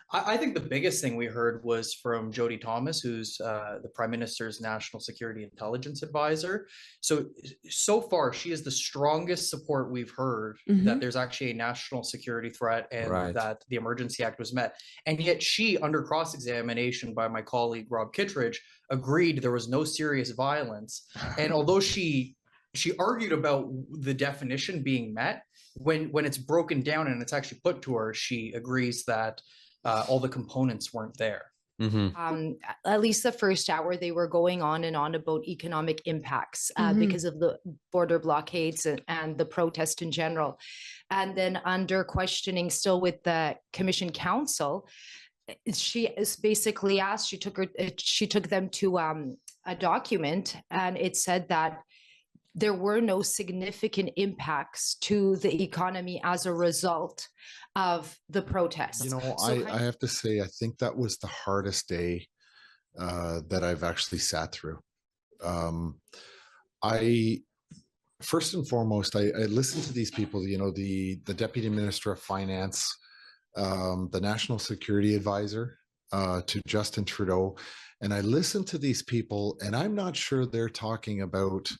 I think the biggest thing we heard was from Jody Thomas, who's the Prime Minister's National Security Intelligence Advisor. So far, she is the strongest support we've heard that there's actually a national security threat and that the Emergency Act was met. And yet she, under cross-examination by my colleague Rob Kittredge, agreed there was no serious violence. And although she argued about the definition being met, when it's broken down and it's actually put to her, she agrees that all the components weren't there. At least the first hour, they were going on and on about economic impacts because of the border blockades and the protest in general. And then under questioning still with the Commission Counsel, she is basically asked, she took them to a document, and it said that there were no significant impacts to the economy as a result of the protests. You know, I have to say, I think that was the hardest day that I've actually sat through. First and foremost, I listened to these people, you know, the Deputy Minister of Finance, the National Security Advisor to Justin Trudeau, and I listened to these people, and I'm not sure they're talking about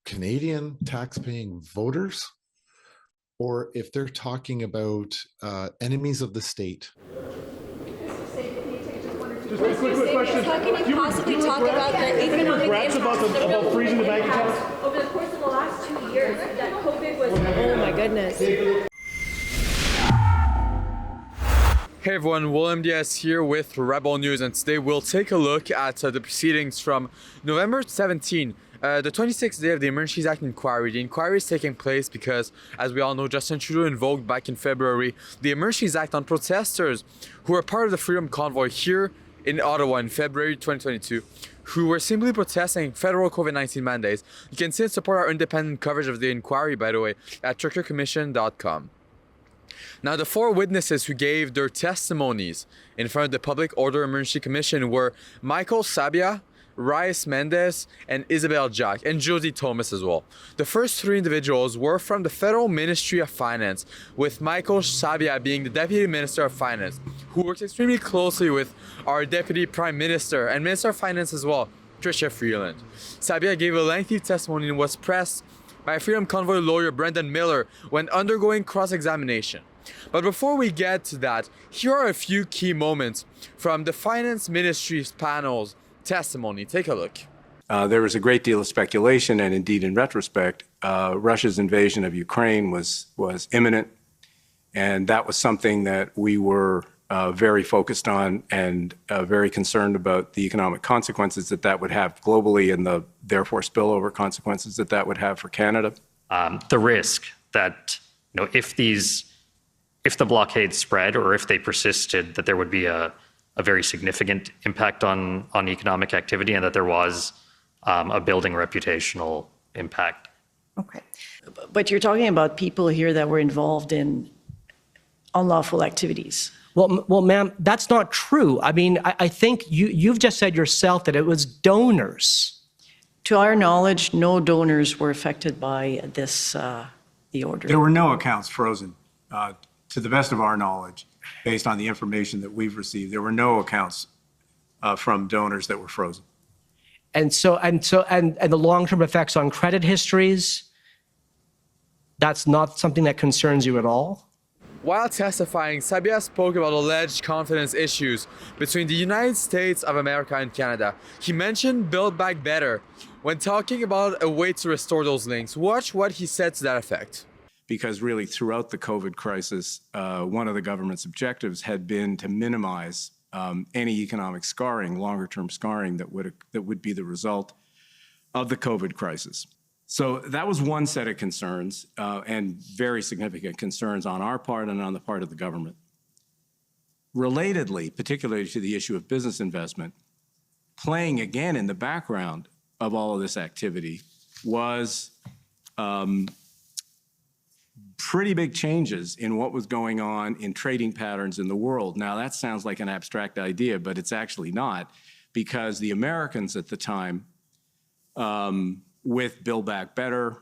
Canadian tax-paying voters, or if they're talking about enemies of the state. Just a quick question. How can you possibly talk about the economic regrets about freezing the bank accounts? Over the course of the last 2 years, that COVID was... Oh my goodness. Hey everyone, William Diaz here with Rebel News, and today we'll take a look at the proceedings from November 17, the 26th day of the Emergencies Act inquiry. The inquiry is taking place because, as we all know, Justin Trudeau invoked back in February the Emergencies Act on protesters who were part of the Freedom Convoy here in Ottawa in February 2022, who were simply protesting federal COVID-19 mandates. You can still support our independent coverage of the inquiry, by the way, at turkercommission.com. Now, the four witnesses who gave their testimonies in front of the Public Order Emergency Commission were Michael Sabia, Reyes Mendez, and Isabel Jack, and Jody Thomas as well. The first three individuals were from the Federal Ministry of Finance, with Michael Sabia being the Deputy Minister of Finance, who works extremely closely with our Deputy Prime Minister and Minister of Finance as well, Chrystia Freeland. Sabia gave a lengthy testimony and was pressed by Freedom Convoy lawyer Brendan Miller when undergoing cross-examination. But before we get to that, here are a few key moments from the Finance Ministry's panel's testimony. Take a look. There was a great deal of speculation, and indeed, in retrospect, Russia's invasion of Ukraine was imminent, and that was something that we were very focused on and very concerned about the economic consequences that would have globally, and therefore spillover consequences that would have for Canada. The risk that, you know, if the blockade spread or if they persisted, that there would be a very significant impact on economic activity, and that there was a building reputational impact. Okay. But you're talking about people here that were involved in unlawful activities. Well, ma'am, that's not true. I mean, I think you've just said yourself that it was donors. To our knowledge, no donors were affected by this, the order. There were no accounts frozen. To the best of our knowledge, based on the information that we've received, there were no accounts from donors that were frozen. And the long-term effects on credit histories, that's not something that concerns you at all? While testifying, Sabia spoke about alleged confidence issues between the United States of America and Canada. He mentioned Build Back Better when talking about a way to restore those links. Watch what he said to that effect. Because really throughout the COVID crisis, one of the government's objectives had been to minimize any economic scarring, longer-term scarring that would be the result of the COVID crisis. So that was one set of concerns, and very significant concerns on our part and on the part of the government. Relatedly, particularly to the issue of business investment, playing again in the background of all of this activity was pretty big changes in what was going on in trading patterns in the world. Now, that sounds like an abstract idea, but it's actually not, because the Americans at the time, with Build Back Better,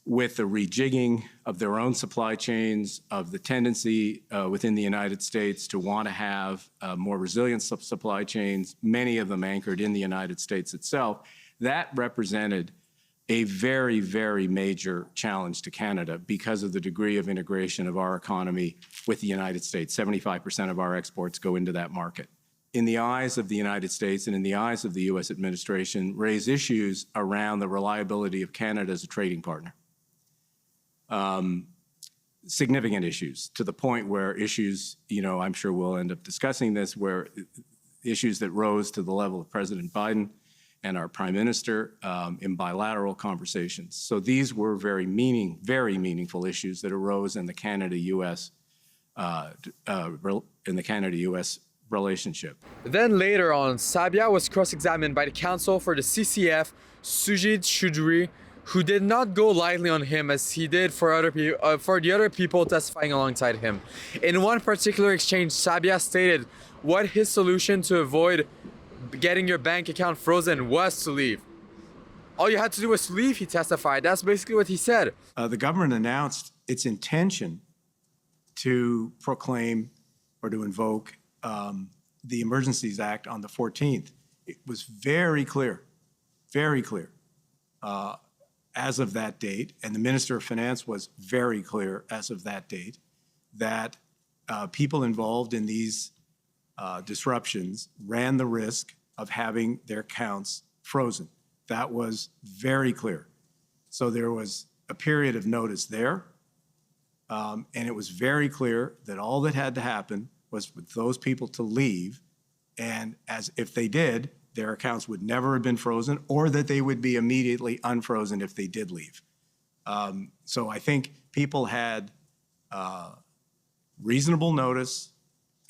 with the rejigging of their own supply chains, of the tendency within the United States to want to have more resilient supply chains, many of them anchored in the United States itself, that represented a very, very major challenge to Canada because of the degree of integration of our economy with the United States. 75% of our exports go into that market. In the eyes of the United States and in the eyes of the U.S. administration, raise issues around the reliability of Canada as a trading partner. Significant issues, to the point where issues, I'm sure we'll end up discussing this, where issues that rose to the level of President Biden and our Prime Minister in bilateral conversations. So these were very meaningful issues that arose in the Canada-U.S. Relationship. Then later on, Sabia was cross-examined by the counsel for the CCF, Sujit Choudhury, who did not go lightly on him as he did for the other people testifying alongside him. In one particular exchange, Sabia stated what his solution to avoid getting your bank account frozen was to leave. All you had to do was to leave, he testified. That's basically what he said. The government announced its intention to proclaim or to invoke the Emergencies Act on the 14th. It was very clear as of that date, and the Minister of Finance was very clear as of that date, that people involved in these disruptions ran the risk of having their accounts frozen. That was very clear. So there was a period of notice there, and it was very clear that all that had to happen was for those people to leave, and as if they did, their accounts would never have been frozen, or that they would be immediately unfrozen if they did leave. So I think people had reasonable notice,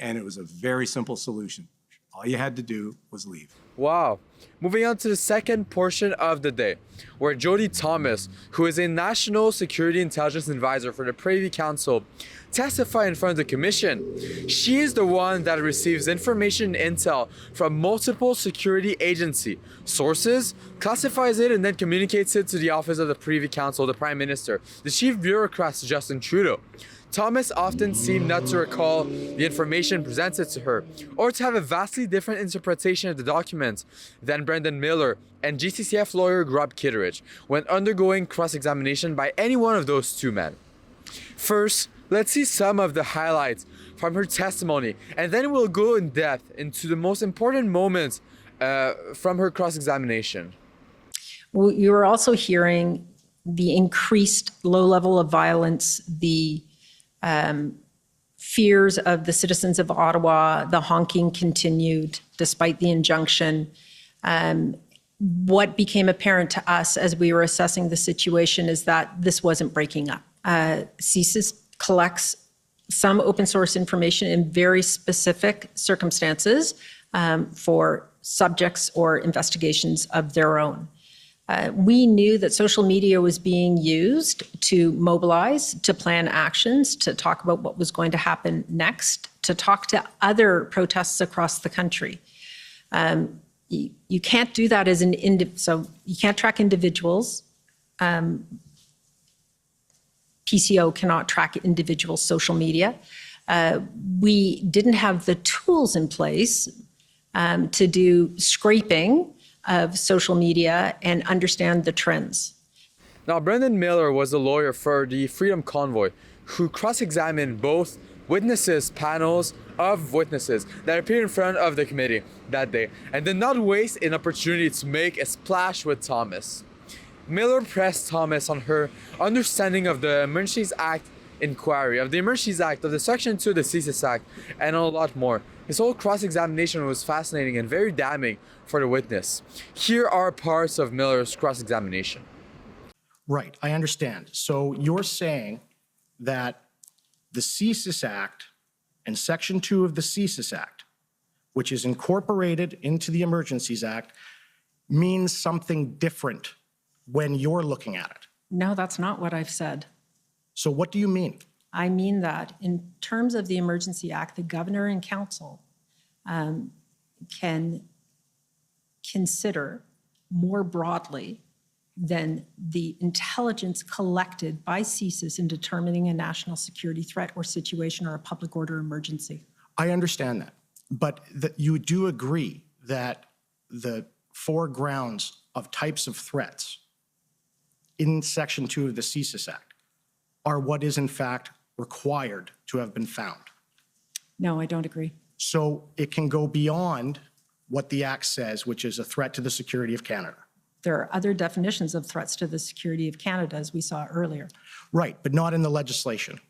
and it was a very simple solution. All you had to do was leave. Wow. Moving on to the second portion of the day, where Jody Thomas, who is a National Security Intelligence Advisor for the Privy Council, testified in front of the commission. She is the one that receives information and intel from multiple security agency sources, classifies it, and then communicates it to the office of the Privy Council, the Prime Minister, the chief bureaucrat Justin Trudeau. Thomas often seemed not to recall the information presented to her, or to have a vastly different interpretation of the documents than Brendan Miller and GCCF lawyer Rob Kitteridge when undergoing cross-examination by any one of those two men. First, let's see some of the highlights from her testimony, and then we'll go in depth into the most important moments from her cross-examination. Well, you were also hearing the increased low level of violence, the fears of the citizens of Ottawa, the honking continued despite the injunction. What became apparent to us as we were assessing the situation is that this wasn't breaking up. CSIS collects some open source information in very specific circumstances for subjects or investigations of their own. We knew that social media was being used to mobilize, to plan actions, to talk about what was going to happen next, to talk to other protests across the country. You can't do that as so you can't track individuals. PCO cannot track individual social media. We didn't have the tools in place to do scraping of social media and understand the trends. Now, Brendan Miller was a lawyer for the Freedom Convoy who cross-examined both panels of witnesses that appeared in front of the committee that day and did not waste an opportunity to make a splash with Thomas. Miller pressed Thomas on her understanding of the Emergencies Act inquiry, of the Emergencies Act, of the Section 2 of the CSIS Act, and a lot more. His whole cross-examination was fascinating and very damning for the witness. Here are parts of Miller's cross-examination. Right, I understand. So you're saying that the CSIS Act and Section 2 of the CSIS Act, which is incorporated into the Emergencies Act, means something different when you're looking at it. No, that's not what I've said. So what do you mean? I mean that in terms of the Emergency Act, the Governor and Council can consider more broadly than the intelligence collected by CSIS in determining a national security threat or situation or a public order emergency. I understand that, but you do agree that the 4 grounds of types of threats in Section 2 of the CSIS Act are what is in fact required to have been found. No, I don't agree. So it can go beyond what the Act says, which is a threat to the security of Canada. There are other definitions of threats to the security of Canada, as we saw earlier. Right, but not in the legislation.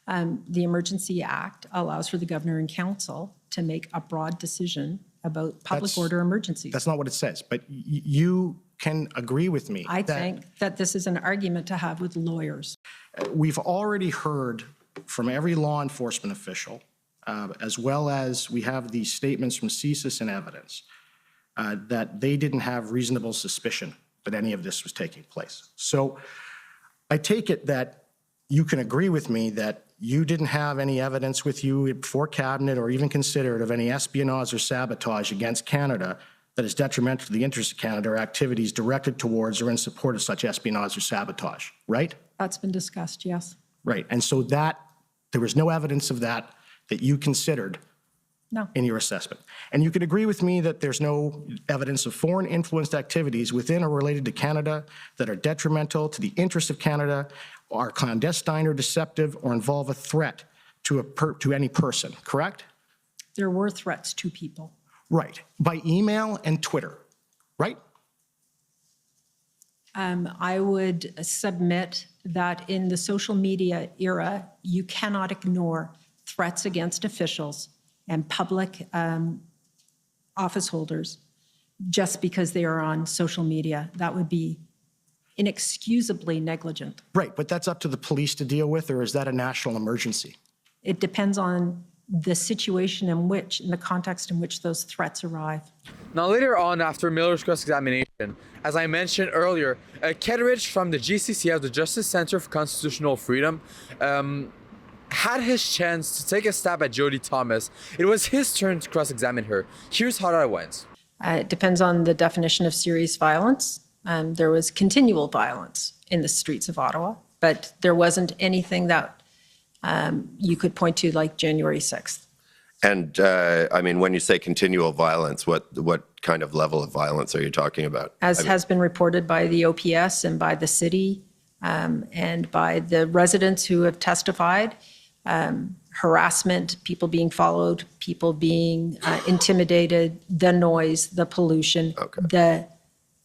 The Emergency Act allows for the Governor and Council to make a broad decision about public order emergencies. That's not what it says, but you can agree with me. I think that this is an argument to have with lawyers. We've already heard from every law enforcement official, as well as we have these statements from CSIS and evidence, that they didn't have reasonable suspicion that any of this was taking place. So I take it that you can agree with me that you didn't have any evidence with you before Cabinet or even considered of any espionage or sabotage against Canada that is detrimental to the interests of Canada or activities directed towards or in support of such espionage or sabotage, right? That's been discussed, yes. Right, and so that, there was no evidence of that you considered No. in your assessment. And you could agree with me that there's no evidence of foreign influenced activities within or related to Canada that are detrimental to the interests of Canada, are clandestine or deceptive, or involve a threat to any person, correct? There were threats to people. Right, by email and Twitter, right? I would submit that in the social media era, you cannot ignore threats against officials and public office holders just because they are on social media. That would be inexcusably negligent. Right, but that's up to the police to deal with, or is that a national emergency? It depends on the situation in the context in which those threats arrive. Now later on, after Miller's cross-examination, as I mentioned earlier, Ketteridge from the GCCF, the Justice Center for Constitutional Freedom, had his chance to take a stab at Jody Thomas. It was his turn to cross-examine her. Here's how that went. It depends on the definition of serious violence. There was continual violence in the streets of Ottawa, but there wasn't anything that you could point to like January 6th. And I mean, when you say continual violence, what kind of level of violence are you talking about? As has been reported by the OPS and by the city and by the residents who have testified, harassment, people being followed, people being intimidated, the noise, the pollution, the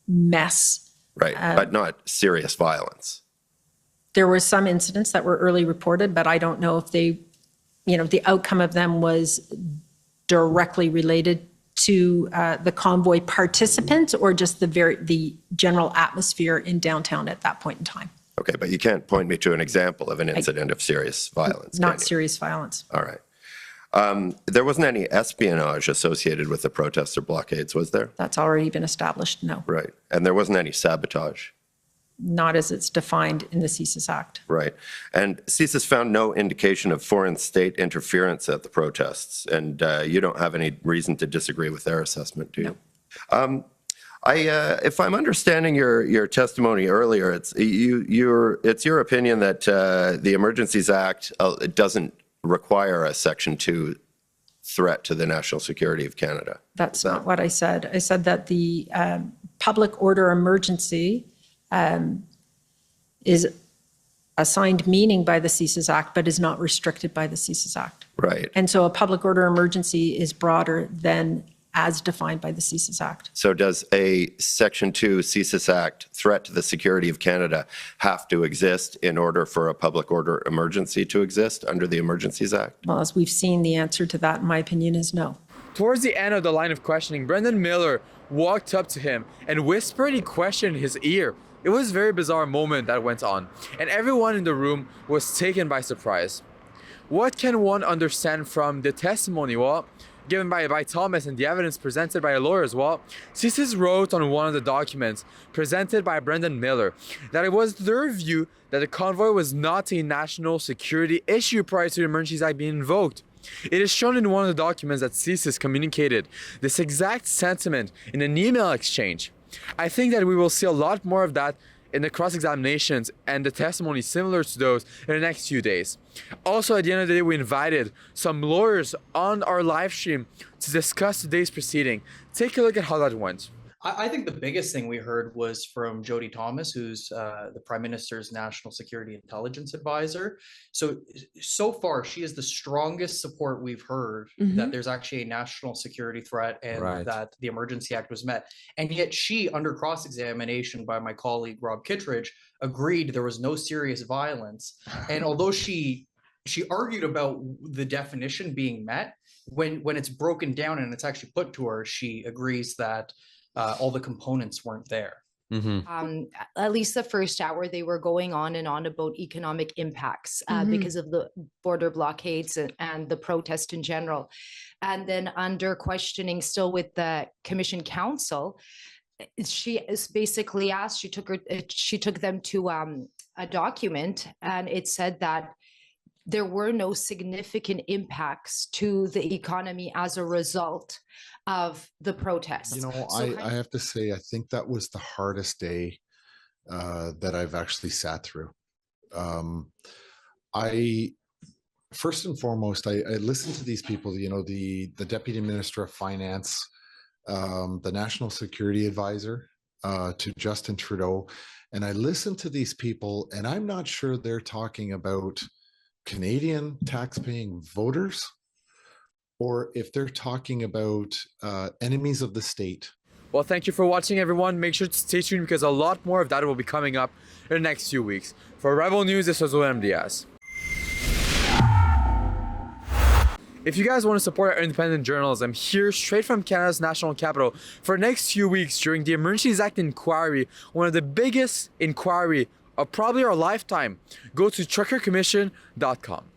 mess. Right, but not serious violence. There were some incidents that were early reported, but I don't know if they, the outcome of them was directly related to the convoy participants or just the general atmosphere in downtown at that point in time. Okay, but you can't point me to an example of an incident of serious violence. Not serious violence. All right. There wasn't any espionage associated with the protests or blockades, was there? That's already been established, no. Right. And there wasn't any sabotage? Not as it's defined in the CSIS Act. Right. And CSIS found no indication of foreign state interference at the protests, and you don't have any reason to disagree with their assessment, do you? No. If I'm understanding your testimony earlier, it's your opinion that the Emergencies Act doesn't require a Section 2 threat to the national security of Canada. That's not what I said. I said that the public order emergency is assigned meaning by the CSIS Act, but is not restricted by the CSIS Act. Right. And so a public order emergency is broader than as defined by the CSIS Act. So does a Section 2 CSIS Act threat to the security of Canada have to exist in order for a public order emergency to exist under the Emergencies Act? Well, as we've seen, the answer to that, in my opinion, is no. Towards the end of the line of questioning, Brendan Miller walked up to him and whispered a question in his ear. It was a very bizarre moment that went on, and everyone in the room was taken by surprise. What can one understand from the testimony, given by Thomas and the evidence presented by a lawyer as well? CSIS wrote on one of the documents presented by Brendan Miller that it was their view that the convoy was not a national security issue prior to the Emergencies Act being invoked. It is shown in one of the documents that CSIS communicated this exact sentiment in an email exchange. I think that we will see a lot more of that in the cross-examinations and the testimonies similar to those in the next few days. Also, at the end of the day, we invited some lawyers on our live stream to discuss today's proceeding. Take a look at how that went. I think the biggest thing we heard was from Jody Thomas, who's the Prime Minister's National Security Intelligence Advisor. So far, she is the strongest support we've heard that there's actually a national security threat and that the Emergency Act was met. And yet she, under cross-examination by my colleague Rob Kittredge, agreed there was no serious violence. And although she argued about the definition being met, when it's broken down and it's actually put to her, she agrees that all the components weren't there. At least the first hour, they were going on and on about economic impacts because of the border blockades and the protest in general. And then under questioning still with the Commission Counsel, she is basically asked, she took them to a document, and it said that there were no significant impacts to the economy as a result of the protests. You know, I have to say, I think that was the hardest day that I've actually sat through. First and foremost, I listened to these people, you know, the Deputy Minister of Finance, the National Security Advisor to Justin Trudeau, and I listened to these people, and I'm not sure they're talking about Canadian tax-paying voters, or if they're talking about enemies of the state. Well, thank you for watching, everyone. Make sure to stay tuned because a lot more of that will be coming up in the next few weeks. For Rebel News, this was William Diaz. If you guys want to support our independent journalism, here straight from Canada's national capital for the next few weeks during the Emergencies Act inquiry, one of the biggest inquiry of probably our lifetime, go to truckercommission.com.